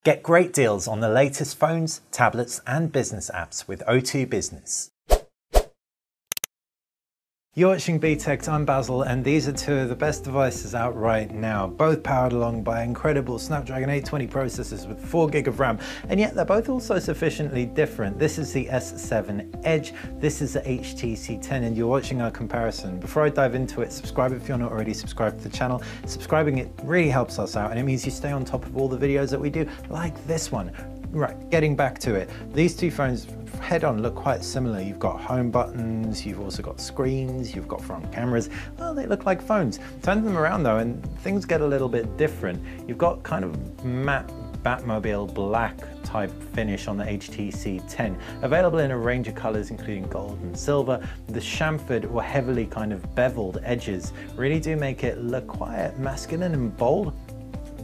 Get great deals on the latest phones, tablets, and business apps with O2 Business. You're watching BTech, I'm Basil, and these are two of the best devices out right now, both powered along by incredible Snapdragon 820 processors with 4GB of RAM, and yet they're both also sufficiently different. This is the S7 Edge, this is the HTC 10, and you're watching our comparison. Before I dive into it, subscribe if you're not already subscribed to the channel. Subscribing, it really helps us out, and it means you stay on top of all the videos that we do, like this one. Right, getting back to it, these two phones head-on look quite similar. You've got home buttons, you've also got screens, you've got front cameras. Well, they look like phones. Turn them around though and things get a little bit different. You've got kind of matte Batmobile black type finish on the HTC 10, available in a range of colors including gold and silver. The chamfered or heavily kind of beveled edges really do make it look quite masculine and bold.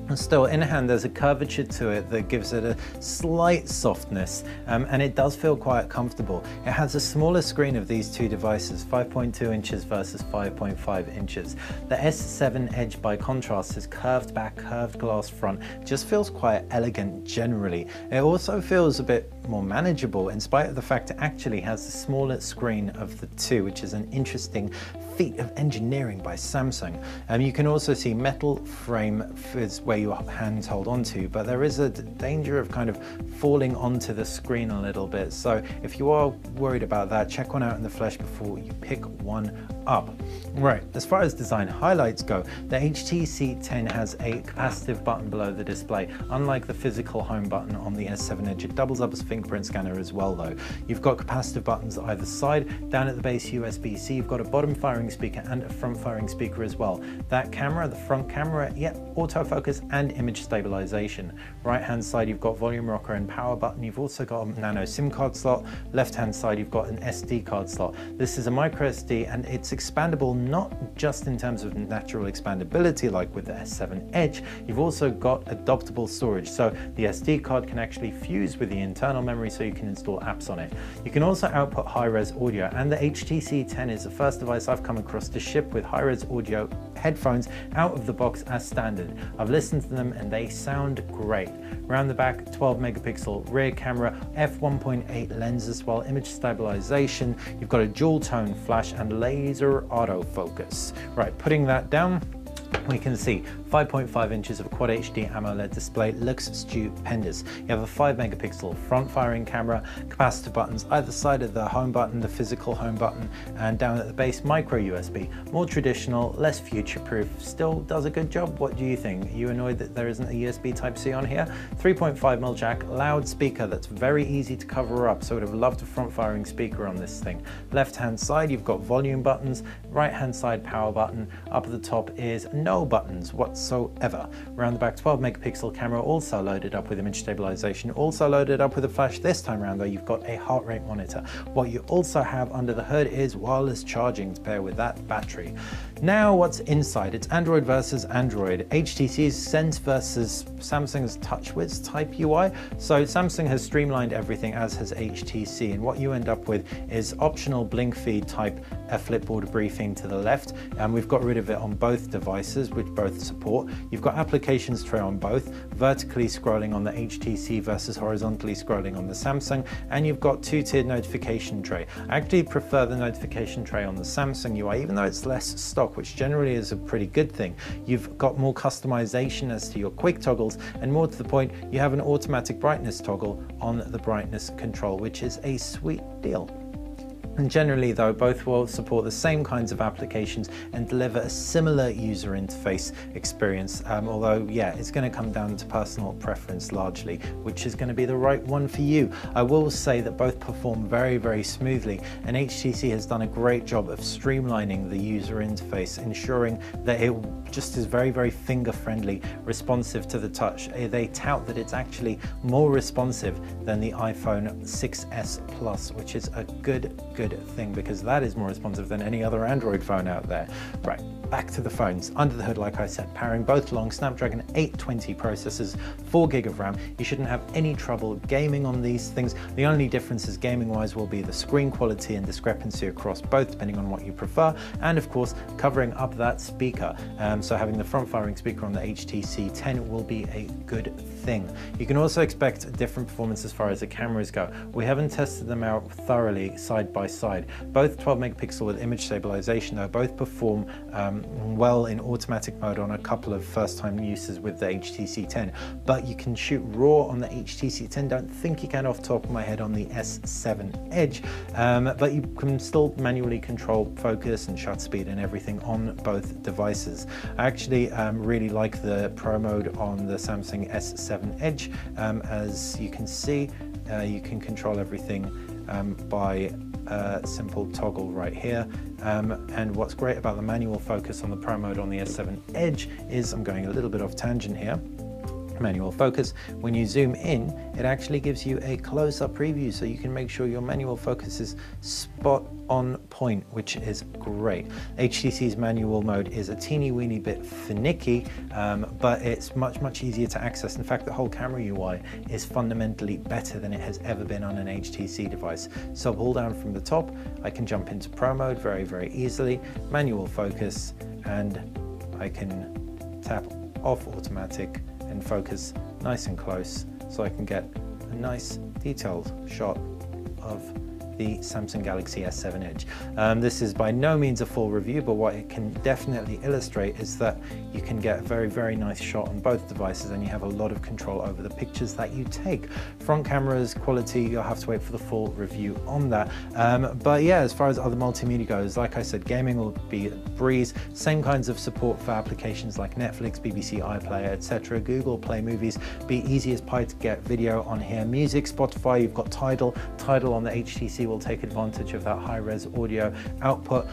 And still, in hand, there's a curvature to it that gives it a slight softness, and it does feel quite comfortable. It has a smaller screen of these two devices, 5.2 inches versus 5.5 inches. The S7 Edge, by contrast, is curved back, curved glass front, just feels quite elegant generally. It also feels a bit more manageable in spite of the fact it actually has the smaller screen of the two, which is an interesting feat of engineering by Samsung. You can also see metal frame is where your hands hold onto, but there is a danger of kind of falling onto the screen a little bit. So if you are worried about that, check one out in the flesh before you pick one up. Right, as far as design highlights go, the HTC 10 has a capacitive button below the display. Unlike the physical home button on the S7 Edge, it doubles up as a fingerprint scanner as well though. You've got capacitive buttons either side. Down at the base, USB-C, you've got a bottom firing speaker and a front firing speaker as well. That camera, the front camera, autofocus and image stabilization. Right hand side, you've got volume rocker and power button. You've also got a nano SIM card slot. Left hand side, you've got an SD card slot. This is a micro SD and it's expandable not just in terms of natural expandability like with the S7 Edge. You've also got adaptable storage, so the SD card can actually fuse with the internal memory so you can install apps on it. You can also output high-res audio, and the HTC 10 is the first device I've come across to ship with high-res audio headphones out of the box as standard. I've listened to them and they sound great. Around the back, 12 megapixel rear camera, f1.8 lens as well, image stabilization. You've got a dual tone flash and laser autofocus. Right, putting that down, we can see 5.5 inches of Quad HD AMOLED display, looks stupendous. You have a 5 megapixel front firing camera, capacitive buttons either side of the home button, the physical home button, and down at the base, micro USB. More traditional, less future-proof, still does a good job. What do you think? Are you annoyed that there isn't a USB Type-C on here? 3.5mm jack, loud speaker that's very easy to cover up, so I would have loved a front firing speaker on this thing. Left-hand side, you've got volume buttons, right-hand side power button, up at the top is no buttons whatsoever. Around the back, 12 megapixel camera, also loaded up with image stabilization, also loaded up with a flash. This time around though, you've got a heart rate monitor. What you also have under the hood is wireless charging to pair with that battery. Now what's inside? It's Android versus Android. HTC's Sense versus Samsung's TouchWiz type UI. So Samsung has streamlined everything, as has HTC, and what you end up with is optional blink feed type Flipboard briefing to the left, and we've got rid of it on both devices, which both support. You've got applications tray on both, vertically scrolling on the HTC versus horizontally scrolling on the Samsung, and you've got two-tiered notification tray. I actually prefer the notification tray on the Samsung UI, even though it's less stock, which generally is a pretty good thing. You've got more customization as to your quick toggles, and more to the point, you have an automatic brightness toggle on the brightness control, which is a sweet deal. And generally though, both will support the same kinds of applications and deliver a similar user interface experience, although yeah, it's going to come down to personal preference largely, which is going to be the right one for you. I will say that both perform very, very smoothly, and HTC has done a great job of streamlining the user interface, ensuring that it just is very, very finger friendly, responsive to the touch. They tout that it's actually more responsive than the iPhone 6s Plus, which is a good thing, because that is more responsive than any other Android phone out there. Right, back to the phones. Under the hood, like I said, powering both along Snapdragon 820 processors, 4GB of RAM. You shouldn't have any trouble gaming on these things. The only differences gaming-wise will be the screen quality and discrepancy across both, depending on what you prefer, and of course, covering up that speaker. So having the front-firing speaker on the HTC 10 will be a good thing. You can also expect different performance as far as the cameras go. We haven't tested them out thoroughly side by side. Both 12 megapixel with image stabilization though both perform well in automatic mode on a couple of first time uses with the HTC 10, but you can shoot RAW on the HTC 10. Don't think you can off the top of my head on the S7 Edge, but you can still manually control focus and shutter speed and everything on both devices. I actually really like the Pro mode on the Samsung S7 Edge. As you can see, you can control everything by a simple toggle right here. And what's great about the manual focus on the Pro mode on the S7 Edge is, I'm going a little bit off tangent here, manual focus, when you zoom in, it actually gives you a close-up preview, so you can make sure your manual focus is spot on point, which is great. HTC's manual mode is a teeny weeny bit finicky, but it's much easier to access. In fact, the whole camera UI is fundamentally better than it has ever been on an HTC device. So pull down from the top, I can jump into Pro mode very easily, manual focus, and I can tap off automatic and focus nice and close, so I can get a nice detailed shot of the Samsung Galaxy S7 Edge. This is by no means a full review, but what it can definitely illustrate is that you can get a very nice shot on both devices, and you have a lot of control over the pictures that you take. Front camera's quality, you'll have to wait for the full review on that. But yeah, as far as other multimedia goes, like I said, gaming will be a breeze. Same kinds of support for applications like Netflix, BBC iPlayer, etc. Google Play Movies, be easy as pie to get video on here. Music, Spotify, you've got Tidal. Tidal on the HTC will take advantage of that high-res audio output,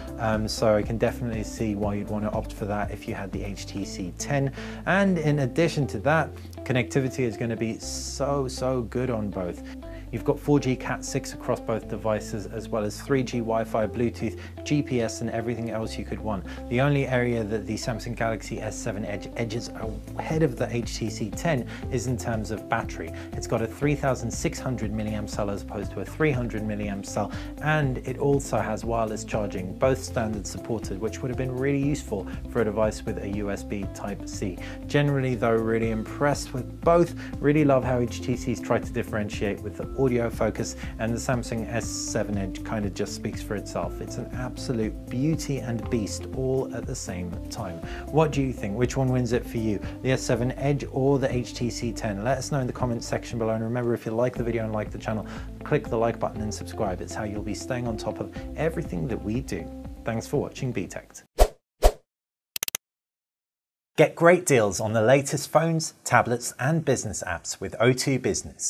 so I can definitely see why you'd want to opt for that if you had the HTC 10. And in addition to that, connectivity is going to be so good on both. You've got 4G Cat 6 across both devices, as well as 3G Wi-Fi, Bluetooth, GPS, and everything else you could want. The only area that the Samsung Galaxy S7 Edge edges ahead of the HTC 10 is in terms of battery. It's got a 3600 mAh cell as opposed to a 300 mAh cell, and it also has wireless charging, both standard supported, which would have been really useful for a device with a USB Type-C. Generally though, really impressed with both. Really love how HTC's tried to differentiate with the audio focus, and the Samsung S7 Edge kind of just speaks for itself. It's an absolute beauty and beast all at the same time. What do you think? Which one wins it for you? The S7 Edge or the HTC 10? Let us know in the comments section below, and remember, if you like the video and like the channel, click the like button and subscribe. It's how you'll be staying on top of everything that we do. Thanks for watching BTech. Get great deals on the latest phones, tablets and business apps with O2 Business.